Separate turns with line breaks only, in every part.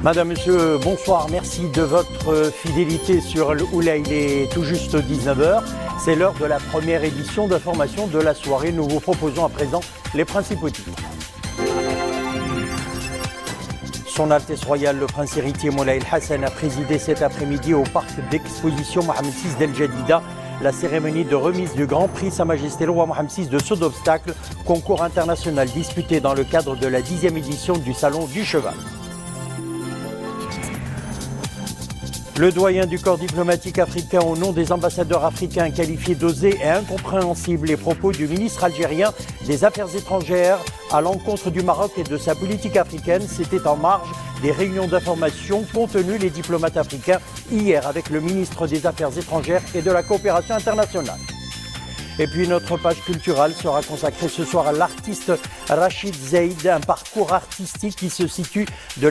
Madame, Monsieur, bonsoir. Merci de votre fidélité sur le Oula. Il est tout juste 19h. C'est l'heure de la première édition d'information de la soirée. Nous vous proposons à présent les principaux titres. Son Altesse Royale, le Prince héritier Moulay El Hassan, a présidé cet après-midi au parc d'exposition Mohamed VI d'El Jadida la cérémonie de remise du Grand Prix Sa Majesté le Roi Mohamed VI de saut d'obstacle, concours international disputé dans le cadre de la 10e édition du Salon du Cheval. Le doyen du corps diplomatique africain, au nom des ambassadeurs africains, qualifié d'osés et incompréhensibles les propos du ministre algérien des Affaires étrangères à l'encontre du Maroc et de sa politique africaine. C'était en marge des réunions d'information qu'ont tenues les diplomates africains hier avec le ministre des Affaires étrangères et de la coopération internationale. Et puis notre page culturelle sera consacrée ce soir à l'artiste Rachid Zeid, un parcours artistique qui se situe de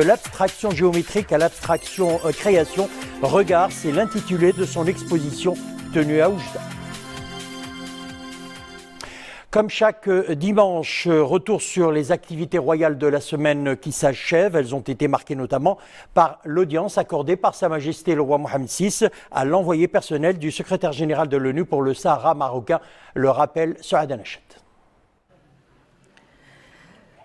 l'abstraction géométrique à l'abstraction création. Regard, c'est l'intitulé de son exposition tenue à Oujda. Comme chaque dimanche, retour sur les activités royales de la semaine qui s'achèvent. Elles ont été marquées notamment par l'audience accordée par Sa Majesté le Roi Mohamed VI à l'envoyé personnel du secrétaire général de l'ONU pour le Sahara marocain. Le rappel sur Adanachet.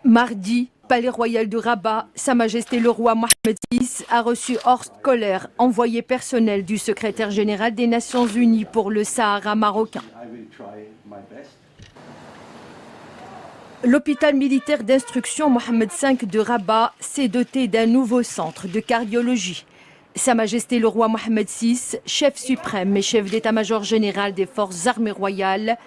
Mardi, Palais Royal de Rabat, Sa Majesté le Roi Mohamed VI a reçu Horst Kohler, envoyé personnel du secrétaire général des Nations Unies pour le Sahara marocain. L'hôpital militaire d'instruction Mohamed V de Rabat s'est doté d'un nouveau centre de cardiologie. Sa Majesté le Roi Mohamed VI, chef suprême et chef d'état-major général des forces armées royales,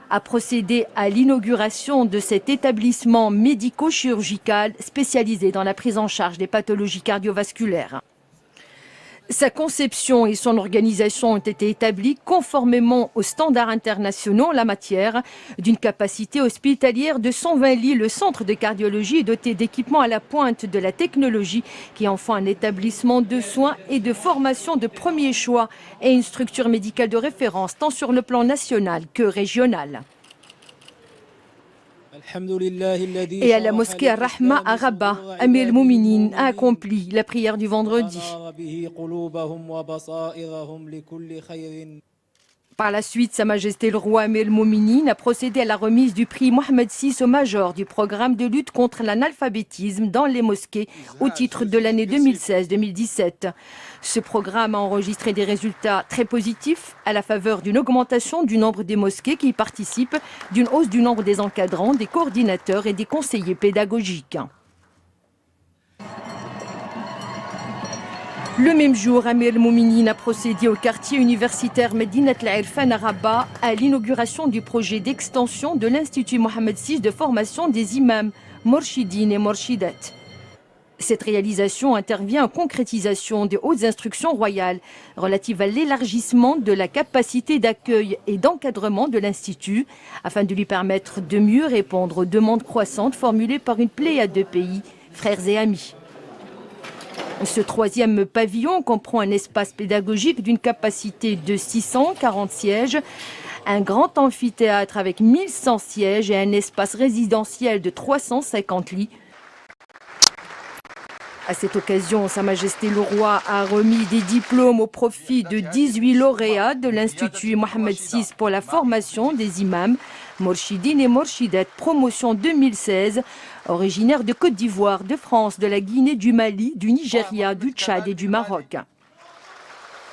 a procédé à l'inauguration de cet établissement médico-chirurgical spécialisé dans la prise en charge des pathologies cardiovasculaires. Sa conception et son organisation ont été établies conformément aux standards internationaux en la matière. D'une capacité hospitalière de 120 lits, le centre de cardiologie est doté d'équipements à la pointe de la technologie qui en font un établissement de soins et de formation de premier choix et une structure médicale de référence tant sur le plan national que régional. Et à la mosquée Ar-Rahma à Rabat, Amir el-Mouminin a accompli la prière du vendredi. Par la suite, Sa Majesté le Roi Amir el-Mouminin a procédé à la remise du prix Mohamed VI au major du programme de lutte contre l'analphabétisme dans les mosquées au titre de l'année 2016-2017. Ce programme a enregistré des résultats très positifs à la faveur d'une augmentation du nombre des mosquées qui y participent, d'une hausse du nombre des encadrants, des coordinateurs et des conseillers pédagogiques. Le même jour, Amir el-Mouminin a procédé au quartier universitaire Medinat al-Irfan à Rabat à l'inauguration du projet d'extension de l'Institut Mohamed VI de formation des imams, Morshidines et Morshidat. Cette réalisation intervient en concrétisation des hautes instructions royales relatives à l'élargissement de la capacité d'accueil et d'encadrement de l'Institut afin de lui permettre de mieux répondre aux demandes croissantes formulées par une pléiade de pays, frères et amis. Ce troisième pavillon comprend un espace pédagogique d'une capacité de 640 sièges, un grand amphithéâtre avec 1100 sièges et un espace résidentiel de 350 lits. À cette occasion, Sa Majesté le Roi a remis des diplômes au profit de 18 lauréats de l'Institut Mohamed VI pour la formation des imams, Morshidines et Morshidat, promotion 2016, originaires de Côte d'Ivoire, de France, de la Guinée, du Mali, du Nigeria, du Tchad et du Maroc.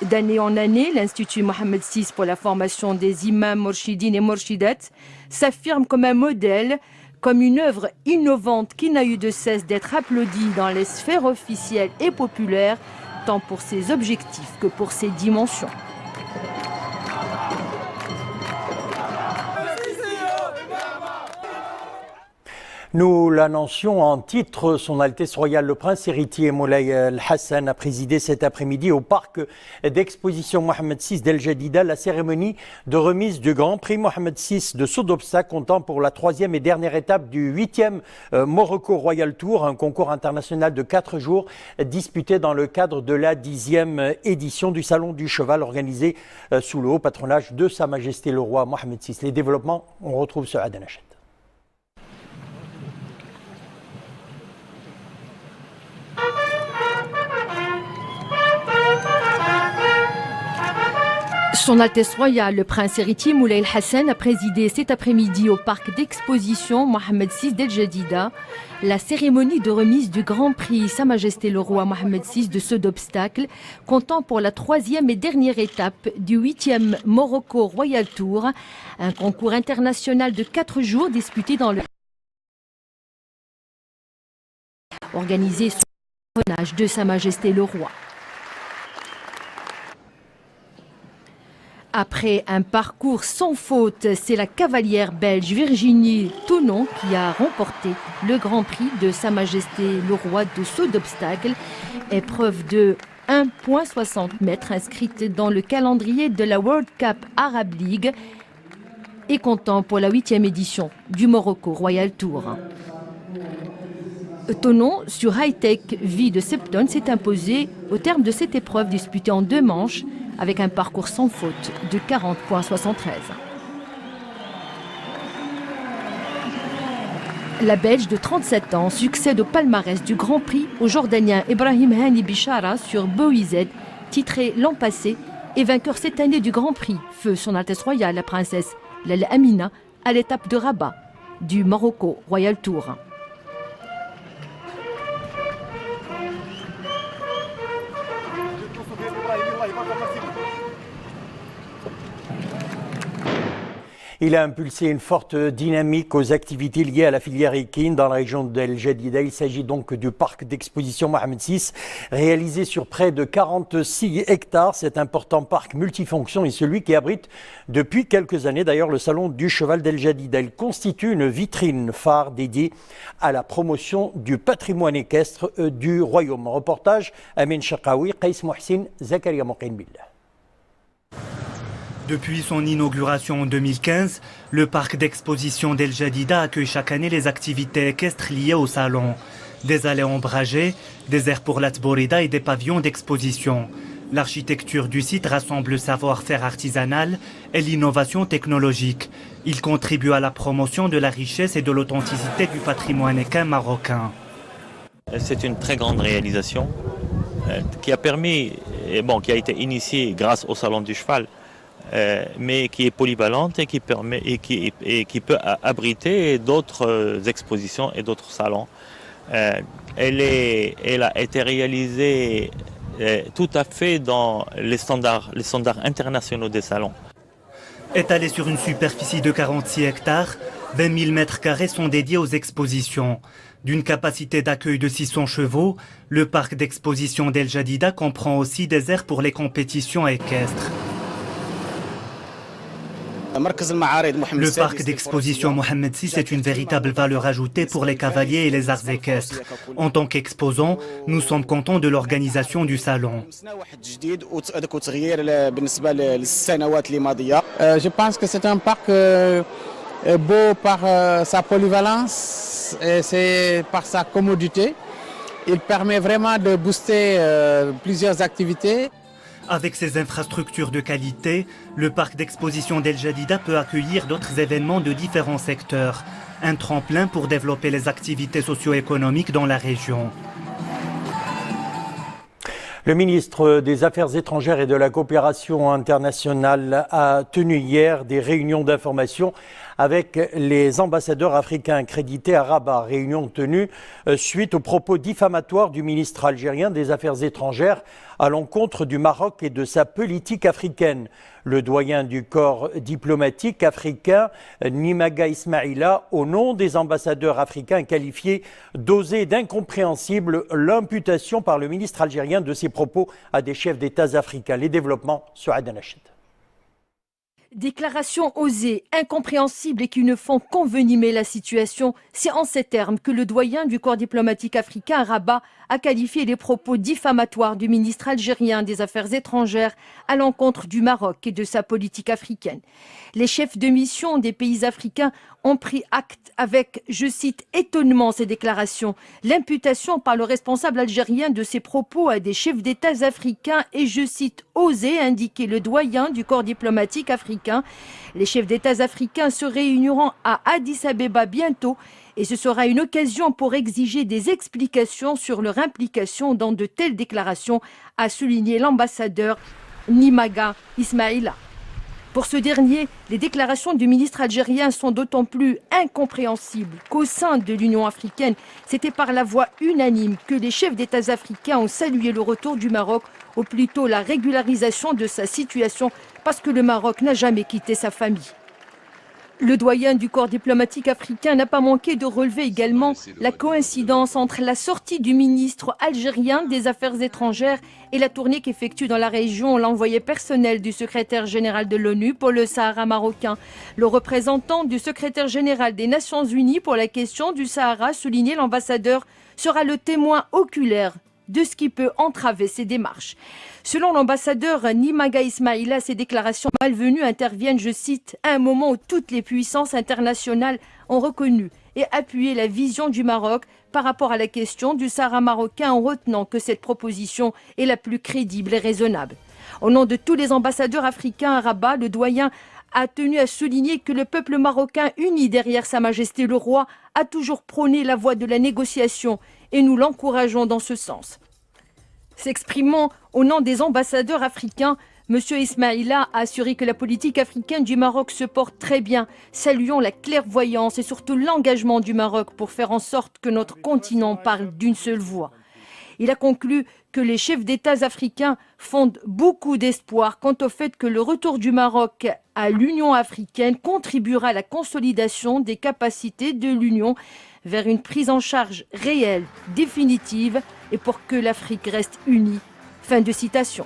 D'année en année, l'Institut Mohamed VI pour la formation des imams, Morshidines et Morshidat s'affirme comme un modèle, comme une œuvre innovante qui n'a eu de cesse d'être applaudie dans les sphères officielles et populaires, tant pour ses objectifs que pour ses dimensions.
Nous l'annoncions en titre, Son Altesse Royale le Prince héritier Moulay El Hassan a présidé cet après-midi au parc d'exposition Mohamed VI d'El Jadida la cérémonie de remise du Grand Prix Mohamed VI de saut d'obstacle comptant pour la 3e et dernière étape du 8e Morocco Royal Tour, un concours international de 4 jours disputé dans le cadre de la 10e édition du Salon du Cheval organisé sous le haut patronage de Sa Majesté le Roi Mohamed VI. Les développements, on retrouve sur Adanachet.
Son Altesse Royale, le prince héritier Moulay Hassan a présidé cet après-midi au parc d'exposition Mohammed VI d'El Jadida la cérémonie de remise du Grand Prix Sa Majesté le Roi Mohammed VI de saut d'obstacles, comptant pour la troisième et dernière étape du 8e Morocco Royal Tour, un concours international de 4 jours disputé dans le organisé sous le patronage de Sa Majesté le Roi. Après un parcours sans faute, c'est la cavalière belge Virginie Thonon qui a remporté le Grand Prix de Sa Majesté le Roi de saut d'obstacles, épreuve de 1,60 m inscrite dans le calendrier de la World Cup Arab League et comptant pour la 8e édition du Morocco Royal Tour. Thonon, sur high-tech vie de Septon, s'est imposé au terme de cette épreuve disputée en 2 manches avec un parcours sans faute de 40,73. La Belge de 37 ans succède au palmarès du Grand Prix au Jordanien Ibrahim Hani Bichara sur BOIZ, titré l'an passé et vainqueur cette année du Grand Prix, feu Son Altesse Royale la princesse Lal Amina à l'étape de Rabat du Morocco Royal Tour.
Il a impulsé une forte dynamique aux activités liées à la filière équine dans la région d'El Jadida. Il s'agit donc du parc d'exposition Mohammed VI, réalisé sur près de 46 hectares. Cet important parc multifonction est celui qui abrite depuis quelques années d'ailleurs le salon du cheval d'El Jadida. Il constitue une vitrine phare dédiée à la promotion du patrimoine équestre du royaume. Reportage Amin Chakaoui, Qais Mohsin, Zakaria Moqin Billah.
Depuis son inauguration en 2015, le parc d'exposition d'El Jadida accueille chaque année les activités équestres liées au salon. Des allées ombragées, des aires pour la tborida et des pavillons d'exposition. L'architecture du site rassemble le savoir-faire artisanal et l'innovation technologique. Il contribue à la promotion de la richesse et de l'authenticité du patrimoine équin marocain.
C'est une très grande réalisation qui a permis, qui a été initiée grâce au salon du cheval, mais qui est polyvalente et qui permet et qui peut abriter d'autres expositions et d'autres salons. Elle a été réalisée tout à fait dans les standards internationaux des salons.
Étalée sur une superficie de 46 hectares, 20 000 mètres carrés sont dédiés aux expositions. D'une capacité d'accueil de 600 chevaux, le parc d'exposition d'El Jadida comprend aussi des aires pour les compétitions équestres. Le parc d'exposition Mohammed VI est une véritable valeur ajoutée pour les cavaliers et les arts équestres. En tant qu'exposants, nous sommes contents de l'organisation du salon.
Je pense que c'est un parc beau par sa polyvalence et c'est par sa commodité. Il permet vraiment de booster plusieurs activités.
Avec ses infrastructures de qualité, le parc d'exposition d'El Jadida peut accueillir d'autres événements de différents secteurs. Un tremplin pour développer les activités socio-économiques dans la région.
Le ministre des Affaires étrangères et de la coopération internationale a tenu hier des réunions d'information avec les ambassadeurs africains accrédités à Rabat. Réunion tenue suite aux propos diffamatoires du ministre algérien des Affaires étrangères à l'encontre du Maroc et de sa politique africaine. Le doyen du corps diplomatique africain, Nimaga Ismaïla, au nom des ambassadeurs africains, qualifié d'osé et d'incompréhensible l'imputation par le ministre algérien de ses propos à des chefs d'État africains. Les développements sur Adanachid.
Déclarations osées, incompréhensibles et qui ne font qu'envenimer la situation, c'est en ces termes que le doyen du corps diplomatique africain à Rabat a qualifié les propos diffamatoires du ministre algérien des Affaires étrangères à l'encontre du Maroc et de sa politique africaine. Les chefs de mission des pays africains ont pris acte avec, je cite, étonnement ces déclarations. L'imputation par le responsable algérien de ses propos à des chefs d'État africains et, je cite, osé, indiquer le doyen du corps diplomatique africain. Les chefs d'État africains se réuniront à Addis Abeba bientôt et ce sera une occasion pour exiger des explications sur leur implication dans de telles déclarations, a souligné l'ambassadeur Nimaga Ismaïla. Pour ce dernier, les déclarations du ministre algérien sont d'autant plus incompréhensibles qu'au sein de l'Union africaine, c'était par la voix unanime que les chefs d'État africains ont salué le retour du Maroc, ou plutôt la régularisation de sa situation, parce que le Maroc n'a jamais quitté sa famille. Le doyen du corps diplomatique africain n'a pas manqué de relever également la coïncidence entre la sortie du ministre algérien des Affaires étrangères et la tournée qu'effectue dans la région l'envoyé personnel du secrétaire général de l'ONU pour le Sahara marocain. Le représentant du secrétaire général des Nations Unies pour la question du Sahara, souligné l'ambassadeur, sera le témoin oculaire de ce qui peut entraver ces démarches. Selon l'ambassadeur Nimaga Ismaïla, ces déclarations malvenues interviennent, je cite, à un moment où toutes les puissances internationales ont reconnu et appuyé la vision du Maroc par rapport à la question du Sahara marocain, en retenant que cette proposition est la plus crédible et raisonnable. Au nom de tous les ambassadeurs africains à Rabat, le doyen a tenu à souligner que le peuple marocain, uni derrière Sa Majesté le Roi, a toujours prôné la voie de la négociation et nous l'encourageons dans ce sens. S'exprimant au nom des ambassadeurs africains, M. Ismaïla a assuré que la politique africaine du Maroc se porte très bien, saluant la clairvoyance et surtout l'engagement du Maroc pour faire en sorte que notre continent parle d'une seule voix. Il a conclu que les chefs d'État africains fondent beaucoup d'espoir quant au fait que le retour du Maroc à l'Union africaine contribuera à la consolidation des capacités de l'Union vers une prise en charge réelle, définitive, et pour que l'Afrique reste unie. Fin de citation.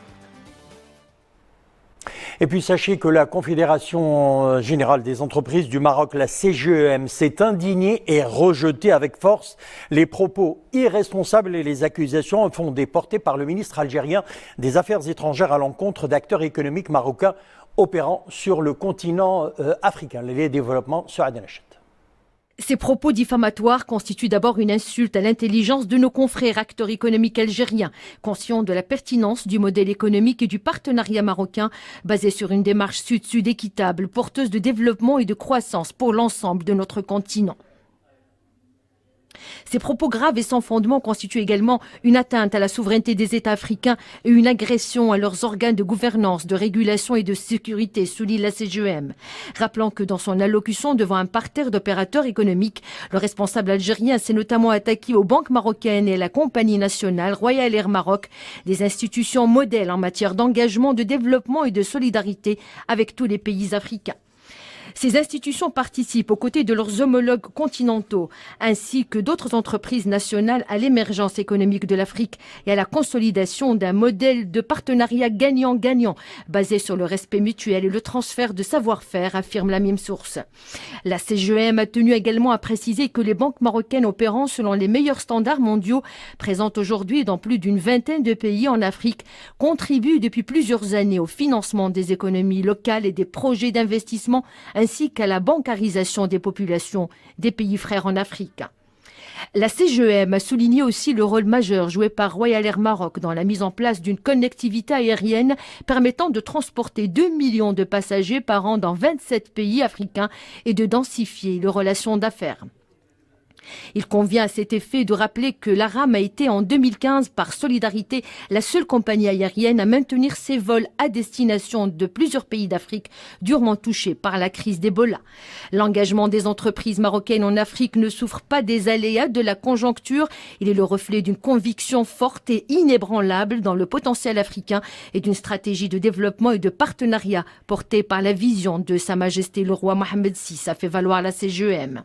Et puis sachez que la Confédération Générale des Entreprises du Maroc, la CGEM, s'est indignée et rejeté avec force les propos irresponsables et les accusations infondées portées par le ministre algérien des Affaires étrangères à l'encontre d'acteurs économiques marocains opérant sur le continent africain. Les développements sur Adenachet.
Ces propos diffamatoires constituent d'abord une insulte à l'intelligence de nos confrères acteurs économiques algériens, conscients de la pertinence du modèle économique et du partenariat marocain basé sur une démarche sud-sud équitable, porteuse de développement et de croissance pour l'ensemble de notre continent. Ces propos graves et sans fondement constituent également une atteinte à la souveraineté des États africains et une agression à leurs organes de gouvernance, de régulation et de sécurité, souligne la CGEM. Rappelant que dans son allocution devant un parterre d'opérateurs économiques, le responsable algérien s'est notamment attaqué aux banques marocaines et à la compagnie nationale Royal Air Maroc, des institutions modèles en matière d'engagement, de développement et de solidarité avec tous les pays africains. Ces institutions participent aux côtés de leurs homologues continentaux, ainsi que d'autres entreprises nationales à l'émergence économique de l'Afrique et à la consolidation d'un modèle de partenariat gagnant-gagnant, basé sur le respect mutuel et le transfert de savoir-faire, affirme la même source. La CGEM a tenu également à préciser que les banques marocaines opérant selon les meilleurs standards mondiaux, présentes aujourd'hui dans plus d'une vingtaine de pays en Afrique, contribuent depuis plusieurs années au financement des économies locales et des projets d'investissement, ainsi qu'à la bancarisation des populations des pays frères en Afrique. La CGEM a souligné aussi le rôle majeur joué par Royal Air Maroc dans la mise en place d'une connectivité aérienne permettant de transporter 2 millions de passagers par an dans 27 pays africains et de densifier les relations d'affaires. Il convient à cet effet de rappeler que l'ARAM a été en 2015, par solidarité, la seule compagnie aérienne à maintenir ses vols à destination de plusieurs pays d'Afrique durement touchés par la crise d'Ebola. L'engagement des entreprises marocaines en Afrique ne souffre pas des aléas de la conjoncture. Il est le reflet d'une conviction forte et inébranlable dans le potentiel africain et d'une stratégie de développement et de partenariat portée par la vision de Sa Majesté le Roi Mohammed VI, a fait valoir la CGEM.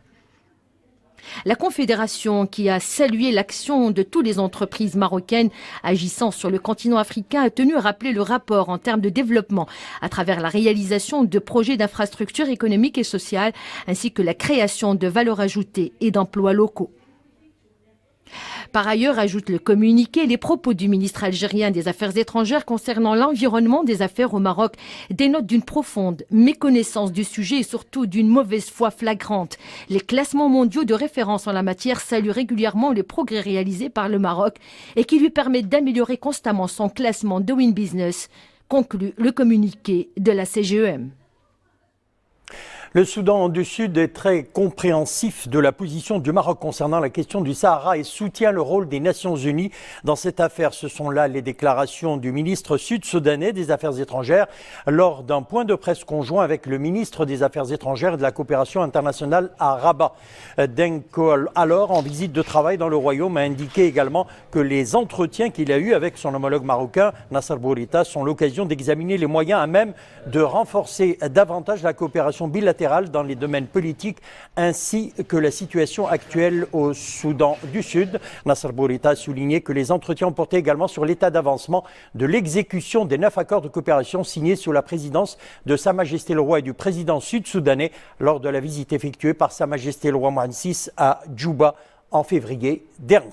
La Confédération, qui a salué l'action de toutes les entreprises marocaines agissant sur le continent africain, a tenu à rappeler le rapport en termes de développement à travers la réalisation de projets d'infrastructures économiques et sociales, ainsi que la création de valeur ajoutée et d'emplois locaux. Par ailleurs, ajoute le communiqué, les propos du ministre algérien des Affaires étrangères concernant l'environnement des affaires au Maroc dénotent d'une profonde méconnaissance du sujet et surtout d'une mauvaise foi flagrante. Les classements mondiaux de référence en la matière saluent régulièrement les progrès réalisés par le Maroc et qui lui permettent d'améliorer constamment son classement Doing Business, conclut le communiqué de la CGEM.
Le Soudan du Sud est très compréhensif de la position du Maroc concernant la question du Sahara et soutient le rôle des Nations Unies dans cette affaire. Ce sont là les déclarations du ministre sud-soudanais des Affaires étrangères lors d'un point de presse conjoint avec le ministre des Affaires étrangères et de la coopération internationale à Rabat. Deng Kol, alors en visite de travail dans le royaume, a indiqué également que les entretiens qu'il a eus avec son homologue marocain, Nasser Bourita, sont l'occasion d'examiner les moyens à même de renforcer davantage la coopération bilatérale dans les domaines politiques ainsi que la situation actuelle au Soudan du Sud. Nasser Bourita a souligné que les entretiens ont porté également sur l'état d'avancement de l'exécution des 9 accords de coopération signés sous la présidence de Sa Majesté le Roi et du président sud-soudanais lors de la visite effectuée par Sa Majesté le Roi Mohammed VI à Djouba en février dernier.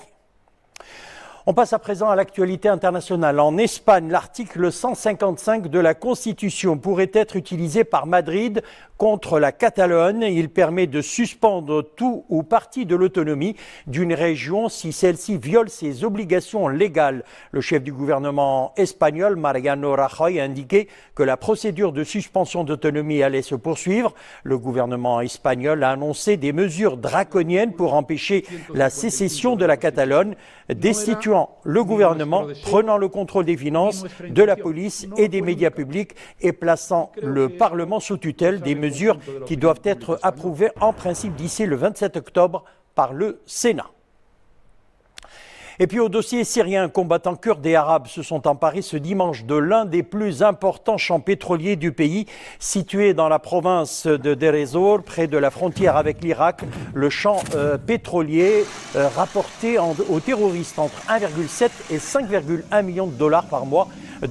On passe à présent à l'actualité internationale. En Espagne, l'article 155 de la Constitution pourrait être utilisé par Madrid contre la Catalogne. Il permet de suspendre tout ou partie de l'autonomie d'une région si celle-ci viole ses obligations légales. Le chef du gouvernement espagnol, Mariano Rajoy, a indiqué que la procédure de suspension d'autonomie allait se poursuivre. Le gouvernement espagnol a annoncé des mesures draconiennes pour empêcher la sécession de la Catalogne, destituant le gouvernement, prenant le contrôle des finances, de la police et des médias publics et plaçant le Parlement sous tutelle, des mesures qui doivent être approuvées en principe d'ici le 27 octobre par le Sénat. Et puis au dossier syrien, combattants kurdes et arabes se sont emparés ce dimanche de l'un des plus importants champs pétroliers du pays, situé dans la province de Deir ez-Zor, près de la frontière avec l'Irak. Le champ pétrolier rapporté aux terroristes entre 1,7 et 5,1 millions de dollars par mois.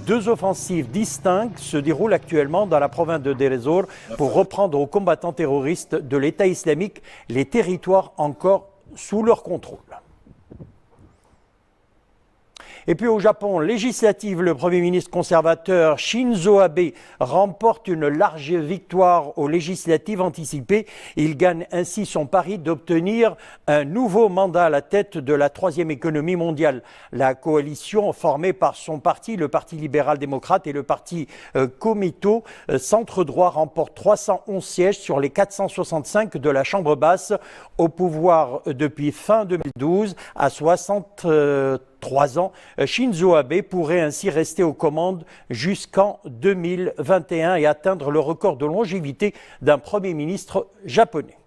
2 offensives distinctes se déroulent actuellement dans la province de Deir ez-Zor pour reprendre aux combattants terroristes de l'État islamique les territoires encore sous leur contrôle. Et puis au Japon, législative, le Premier ministre conservateur Shinzo Abe remporte une large victoire aux législatives anticipées. Il gagne ainsi son pari d'obtenir un nouveau mandat à la tête de la 3e économie mondiale. La coalition formée par son parti, le Parti libéral-démocrate et le Parti Komeito, centre-droit, remporte 311 sièges sur les 465 de la Chambre basse, au pouvoir depuis fin 2012 à 63 ans. Shinzo Abe pourrait ainsi rester aux commandes jusqu'en 2021 et atteindre le record de longévité d'un Premier ministre japonais.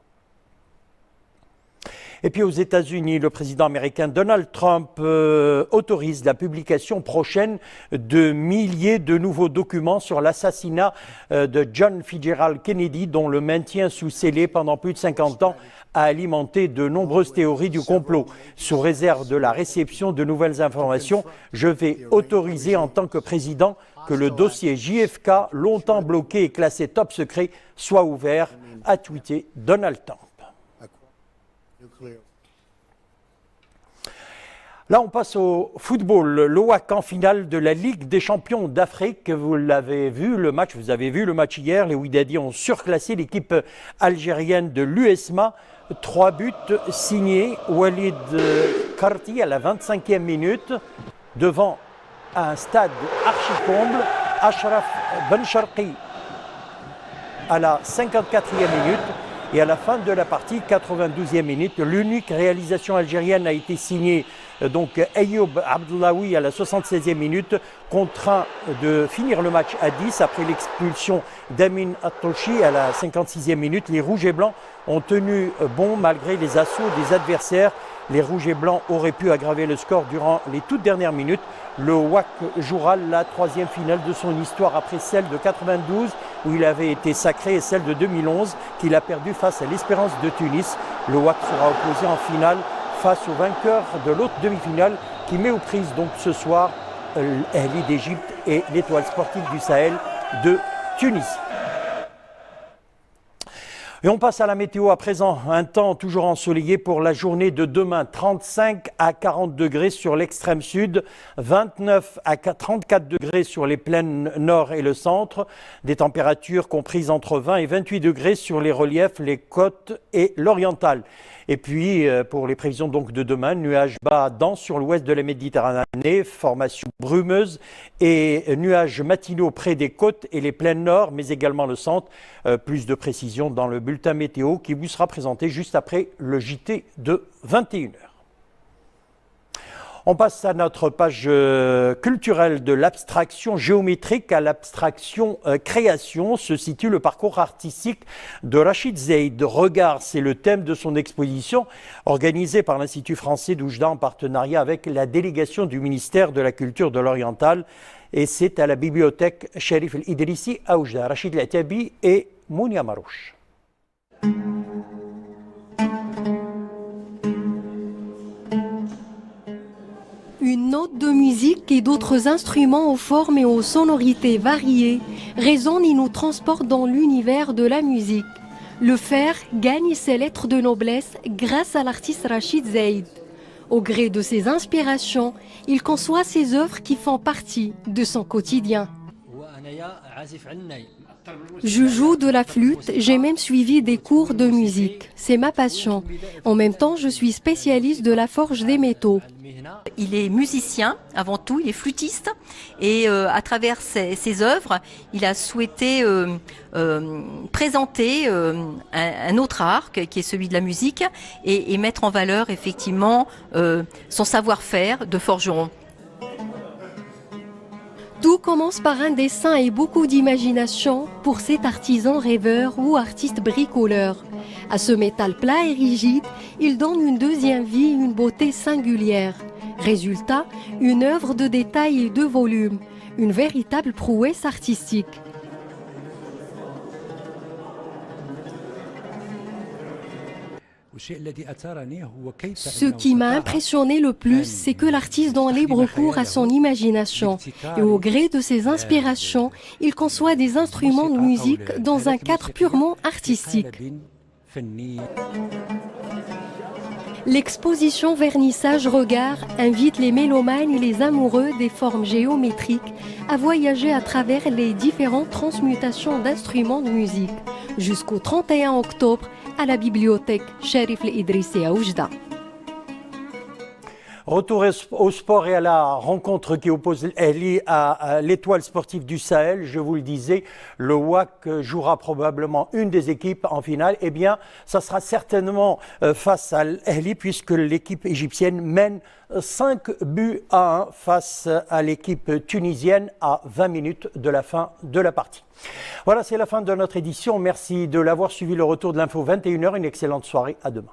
Et puis aux États-Unis, le président américain Donald Trump autorise la publication prochaine de milliers de nouveaux documents sur l'assassinat de John Fitzgerald Kennedy, dont le maintien sous scellé pendant plus de 50 ans a alimenté de nombreuses théories du complot. Sous réserve de la réception de nouvelles informations, je vais autoriser en tant que président que le dossier JFK, longtemps bloqué et classé top secret, soit ouvert, a tweeté Donald Trump. Là, on passe au football. L'OAC en finale de la Ligue des champions d'Afrique. Vous l'avez vu, le match, vous avez vu le match hier. Les Wydadi ont surclassé l'équipe algérienne de l'USMA. 3 buts signés. Walid Karti à la 25e minute, devant un stade archi-comble. Ashraf Bencharqi à la 54e minute. Et à la fin de la partie, 92e minute, l'unique réalisation algérienne a été signée donc Ayoub Abdellaoui à la 76e minute, contraint de finir le match à 10 après l'expulsion d'Amin Atouchi à la 56e minute. Les Rouges et Blancs ont tenu bon malgré les assauts des adversaires. Les Rouges et Blancs auraient pu aggraver le score durant les toutes dernières minutes. Le WAC jouera la 3e finale de son histoire après celle de 92 où il avait été sacré et celle de 2011 qu'il a perdu face à l'Espérance de Tunis. Le WAC sera opposé en finale face au vainqueur de l'autre demi-finale qui met aux prises donc ce soir l'Égypte d'Égypte et l'Étoile sportive du Sahel de Tunisie. Et on passe à la météo à présent. Un temps toujours ensoleillé pour la journée de demain. 35 à 40 degrés sur l'extrême sud, 29 à 34 degrés sur les plaines nord et le centre. Des températures comprises entre 20 et 28 degrés sur les reliefs, les côtes et l'oriental. Et puis, pour les prévisions donc de demain, nuages bas denses sur l'ouest de la Méditerranée, formation brumeuse et nuages matinaux près des côtes et les plaines nord, mais également le centre. Plus de précisions dans le bulletin météo qui vous sera présenté juste après le JT de 21h. On passe à notre page culturelle de l'abstraction géométrique à l'abstraction création. Se situe le parcours artistique de Rachid Zeid. Regard, c'est le thème de son exposition organisée par l'Institut français d'Oujda en partenariat avec la délégation du ministère de la Culture de l'Oriental. Et c'est à la bibliothèque Sherif El-Idrissi à Oujda. Rachid El-Atabi et Mounia Marouche.
Une note de musique et d'autres instruments aux formes et aux sonorités variées résonnent et nous transportent dans l'univers de la musique. Le fer gagne ses lettres de noblesse grâce à l'artiste Rachid Zeid. Au gré de ses inspirations, il conçoit ses œuvres qui font partie de son quotidien. Je joue de la flûte, j'ai même suivi des cours de musique. C'est ma passion. En même temps, je suis spécialiste de la forge des métaux.
Il est musicien avant tout, il est flûtiste et à travers ses œuvres, il a souhaité présenter un autre art qui est celui de la musique et mettre en valeur effectivement son savoir-faire de forgeron.
Tout commence par un dessin et beaucoup d'imagination pour cet artisan rêveur ou artiste bricoleur. À ce métal plat et rigide, il donne une deuxième vie et une beauté singulière. Résultat, une œuvre de détail et de volume, une véritable prouesse artistique. Ce qui m'a impressionné le plus, c'est que l'artiste donne libre cours à son imagination. Et au gré de ses inspirations, il conçoit des instruments de musique dans un cadre purement artistique. L'exposition Vernissage Regard invite les mélomanes et les amoureux des formes géométriques à voyager à travers les différentes transmutations d'instruments de musique jusqu'au 31 octobre à la bibliothèque Sherif El-Idrissi à Oujda.
Retour au sport et à la rencontre qui oppose l'Ahli à l'Étoile sportive du Sahel. Je vous le disais, le WAC jouera probablement une des équipes en finale. Eh bien, ça sera certainement face à l'Ahli puisque l'équipe égyptienne mène 5 buts à 1 face à l'équipe tunisienne à 20 minutes de la fin de la partie. Voilà, c'est la fin de notre édition. Merci de l'avoir suivi. Le retour de l'info 21h. Une excellente soirée. À demain.